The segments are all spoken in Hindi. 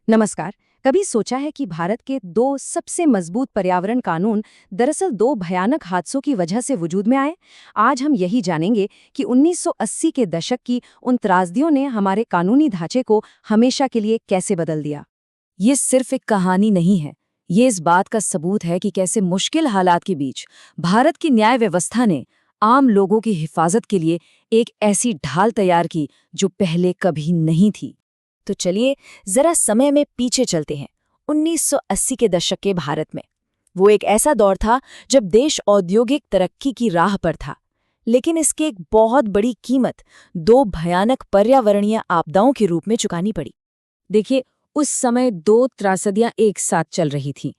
नमस्कार। कभी सोचा है कि भारत के दो सबसे मजबूत पर्यावरण कानून दरअसल दो भयानक हादसों की वजह से वजूद में आए? आज हम यही जानेंगे कि 1980 के दशक की उन त्रासदियों ने हमारे कानूनी ढांचे को हमेशा के लिए कैसे बदल दिया। ये सिर्फ एक कहानी नहीं है। ये इस बात का सबूत है कि कैसे मुश्किल हालात के बीच भारत की न्याय व्यवस्था ने आम लोगों की हिफाजत के लिए एक ऐसी ढाल तैयार की जो पहले कभी नहीं थी। तो चलिए जरा समय में पीछे चलते हैं। 1980 के दशक के भारत में वो एक ऐसा दौर था जब देश औद्योगिक तरक्की की राह पर था, लेकिन इसकी एक बहुत बड़ी कीमत दो भयानक पर्यावरणीय आपदाओं के रूप में चुकानी पड़ी। देखिए, उस समय दो त्रासदियां एक साथ चल रही थीं।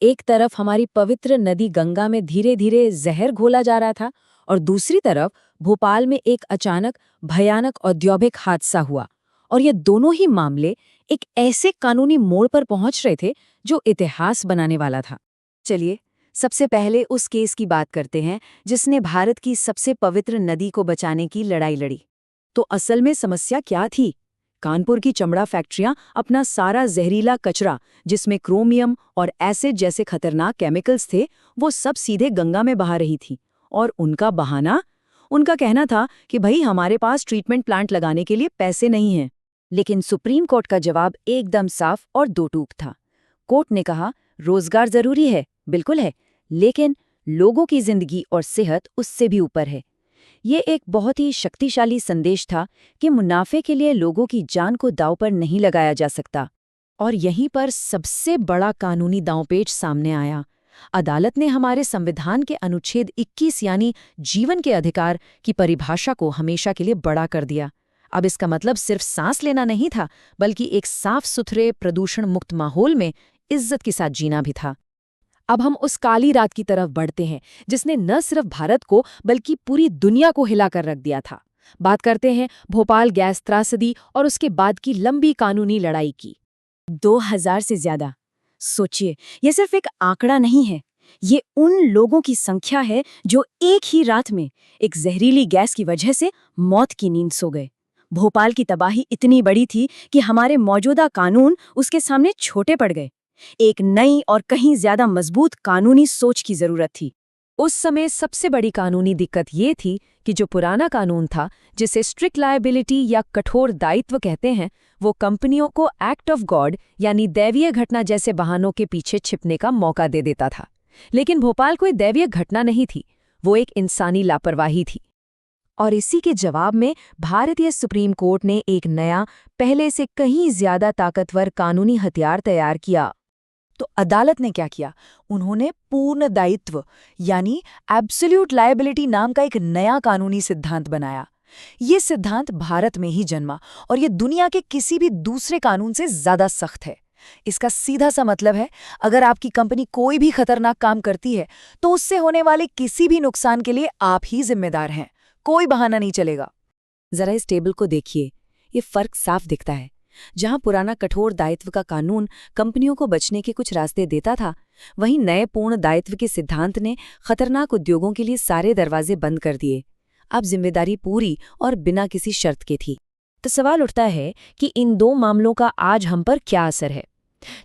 एक तरफ हमारी पवित्र नदी गंगा में धीरे धीरे जहर घोला जा रहा था और दूसरी तरफ भोपाल में एक अचानक भयानक औद्योगिक हादसा हुआ। और ये दोनों ही मामले एक ऐसे कानूनी मोड़ पर पहुंच रहे थे जो इतिहास बनाने वाला था। चलिए सबसे पहले उस केस की बात करते हैं जिसने भारत की सबसे पवित्र नदी को बचाने की लड़ाई लड़ी। तो असल में समस्या क्या थी? कानपुर की चमड़ा फैक्ट्रियां अपना सारा जहरीला कचरा, जिसमें क्रोमियम और एसिड जैसे खतरनाक केमिकल्स थे, वो सब सीधे गंगा में बहा रही थी। और उनका बहाना? उनका कहना था कि भाई हमारे पास ट्रीटमेंट प्लांट लगाने के लिए पैसे नहीं हैं। लेकिन सुप्रीम कोर्ट का जवाब एकदम साफ और दो टूक था। कोर्ट ने कहा, रोजगार जरूरी है, बिल्कुल है, लेकिन लोगों की जिंदगी और सेहत उससे भी ऊपर है। ये एक बहुत ही शक्तिशाली संदेश था कि मुनाफे के लिए लोगों की जान को दांव पर नहीं लगाया जा सकता। और यहीं पर सबसे बड़ा कानूनी दांवपेच सामने आया। अदालत ने हमारे संविधान के अनुच्छेद 21 यानी जीवन के अधिकार की परिभाषा को हमेशा के लिए बड़ा कर दिया। अब इसका मतलब सिर्फ सांस लेना नहीं था, बल्कि एक साफ सुथरे प्रदूषण मुक्त माहौल में इज्जत के साथ जीना भी था। अब हम उस काली रात की तरफ बढ़ते हैं जिसने न सिर्फ भारत को बल्कि पूरी दुनिया को हिलाकर रख दिया था। बात करते हैं भोपाल गैस त्रासदी और उसके बाद की लंबी कानूनी लड़ाई की। 2000 से ज्यादा। सोचिए, ये सिर्फ एक आंकड़ा नहीं है, ये उन लोगों की संख्या है जो एक ही रात में एक जहरीली गैस की वजह से मौत की नींद सो गए। भोपाल की तबाही इतनी बड़ी थी कि हमारे मौजूदा कानून उसके सामने छोटे पड़ गए। एक नई और कहीं ज्यादा मजबूत कानूनी सोच की जरूरत थी। उस समय सबसे बड़ी कानूनी दिक्कत ये थी कि जो पुराना कानून था, जिसे स्ट्रिक्ट लायबिलिटी या कठोर दायित्व कहते हैं, वो कंपनियों को एक्ट ऑफ गॉड यानी दैवीय घटना जैसे बहानों के पीछे छिपने का मौका दे देता था। लेकिन भोपाल कोई दैवीय घटना नहीं थी, वो एक इंसानी लापरवाही थी। और इसी के जवाब में भारतीय सुप्रीम कोर्ट ने एक नया, पहले से कहीं ज्यादा ताकतवर कानूनी हथियार तैयार किया। तो अदालत ने क्या किया? उन्होंने पूर्ण दायित्व यानी एब्सोल्यूट लायबिलिटी नाम का एक नया कानूनी सिद्धांत बनाया। ये सिद्धांत भारत में ही जन्मा और ये दुनिया के किसी भी दूसरे कानून से ज्यादा सख्त है। इसका सीधा सा मतलब है, अगर आपकी कंपनी कोई भी खतरनाक काम करती है तो उससे होने वाले किसी भी नुकसान के लिए आप ही जिम्मेदार हैं, कोई बहाना नहीं चलेगा। जरा इस टेबल को देखिए, ये फर्क साफ दिखता है। जहां पुराना कठोर दायित्व का कानून कंपनियों को बचने के कुछ रास्ते देता था, वहीं नए पूर्ण दायित्व के सिद्धांत ने खतरनाक उद्योगों के लिए सारे दरवाजे बंद कर दिए। अब जिम्मेदारी पूरी और बिना किसी शर्त के थी। तो सवाल उठता है कि इन दो मामलों का आज हम पर क्या असर है।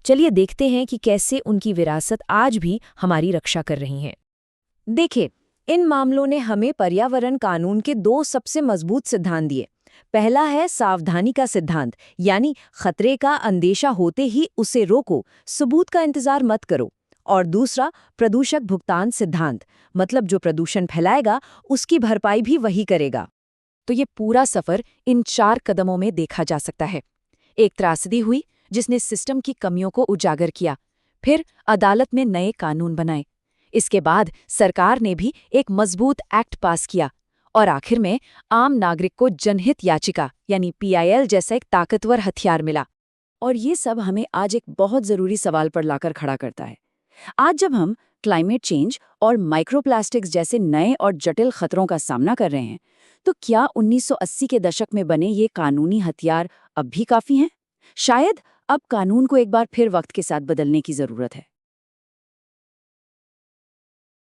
चलिए देखते हैं कि कैसे उनकी विरासत आज भी हमारी रक्षा कर रही है। देखिए, इन मामलों ने हमें पर्यावरण कानून के दो सबसे मजबूत सिद्धांत दिए। पहला है सावधानी का सिद्धांत, यानी खतरे का अंदेशा होते ही उसे रोको, सबूत का इंतजार मत करो। और दूसरा प्रदूषक भुगतान सिद्धांत, मतलब जो प्रदूषण फैलाएगा उसकी भरपाई भी वही करेगा। तो ये पूरा सफर इन 4 कदमों में देखा जा सकता है। एक त्रासदी हुई जिसने सिस्टम की कमियों को उजागर किया, फिर अदालत में नए कानून बनाए, इसके बाद सरकार ने भी एक मजबूत एक्ट पास किया, और आखिर में आम नागरिक को जनहित याचिका यानी PIL जैसा एक ताकतवर हथियार मिला। और ये सब हमें आज एक बहुत जरूरी सवाल पर लाकर खड़ा करता है। आज जब हम क्लाइमेट चेंज और माइक्रोप्लास्टिक्स जैसे नए और जटिल खतरों का सामना कर रहे हैं, तो क्या 1980 के दशक में बने ये कानूनी हथियार अब भी काफी हैं? शायद अब कानून को एक बार फिर वक्त के साथ बदलने की जरूरत है।